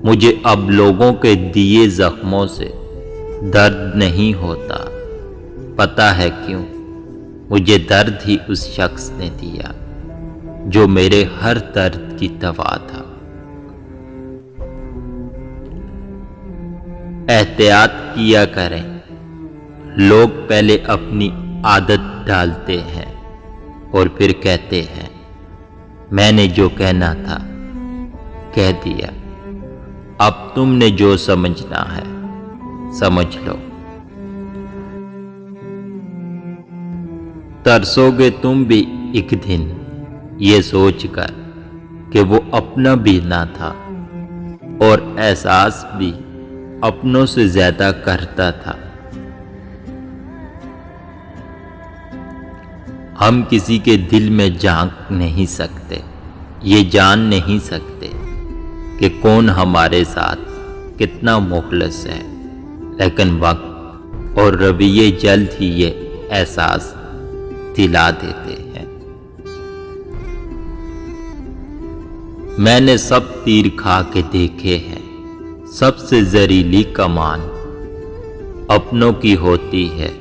مجھے اب لوگوں کے دیے زخموں سے درد نہیں ہوتا، پتہ ہے کیوں؟ مجھے درد ہی اس شخص نے دیا جو میرے ہر درد کی دوا تھا۔ احتیاط کیا کریں، لوگ پہلے اپنی عادت ڈالتے ہیں اور پھر کہتے ہیں میں نے جو کہنا تھا کہہ دیا، اب تم نے جو سمجھنا ہے سمجھ لو۔ ترسو گے تم بھی ایک دن یہ سوچ کر کہ وہ اپنا بھی نہ تھا اور احساس بھی اپنوں سے زیادہ کرتا تھا۔ ہم کسی کے دل میں جھانک نہیں سکتے، یہ جان نہیں سکتے کہ کون ہمارے ساتھ کتنا مخلص ہے، لیکن وقت اور رویے جلد ہی یہ احساس دلا دیتے ہیں۔ میں نے سب تیر کھا کے دیکھے ہیں، سب سے زہریلی کمان اپنوں کی ہوتی ہے۔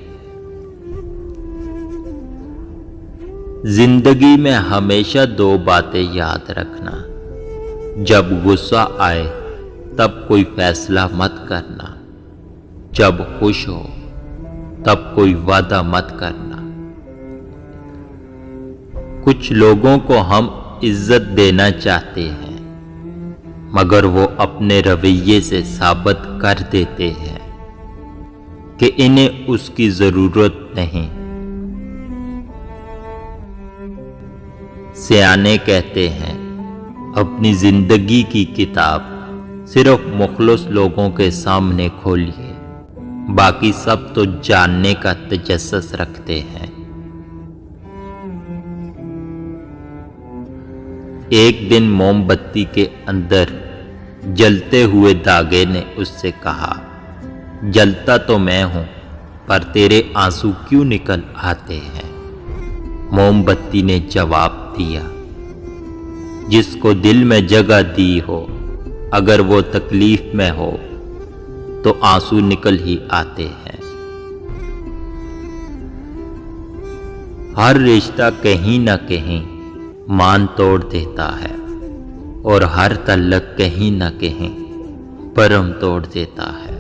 زندگی میں ہمیشہ دو باتیں یاد رکھنا، جب غصہ آئے تب کوئی فیصلہ مت کرنا، جب خوش ہو تب کوئی وعدہ مت کرنا۔ کچھ لوگوں کو ہم عزت دینا چاہتے ہیں مگر وہ اپنے رویے سے ثابت کر دیتے ہیں کہ انہیں اس کی ضرورت نہیں۔ سیانے کہتے ہیں اپنی زندگی کی کتاب صرف مخلص لوگوں کے سامنے کھولیے، باقی سب تو جاننے کا تجسس رکھتے ہیں۔ ایک دن موم بتی کے اندر جلتے ہوئے دھاگے نے اس سے کہا، جلتا تو میں ہوں پر تیرے آنسو کیوں نکل آتے ہیں؟ موم بتی نے جواب دیا، جس کو دل میں جگہ دی ہو اگر وہ تکلیف میں ہو تو آنسو نکل ہی آتے ہیں۔ ہر رشتہ کہیں نہ کہیں مان توڑ دیتا ہے اور ہر تعلق کہیں نہ کہیں بھرم توڑ دیتا ہے۔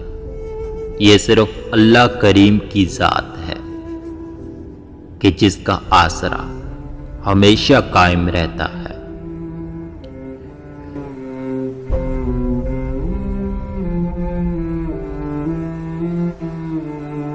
یہ صرف اللہ کریم کی ذات ہے کہ جس کا آسرا ہمیشہ قائم رہتا ہے۔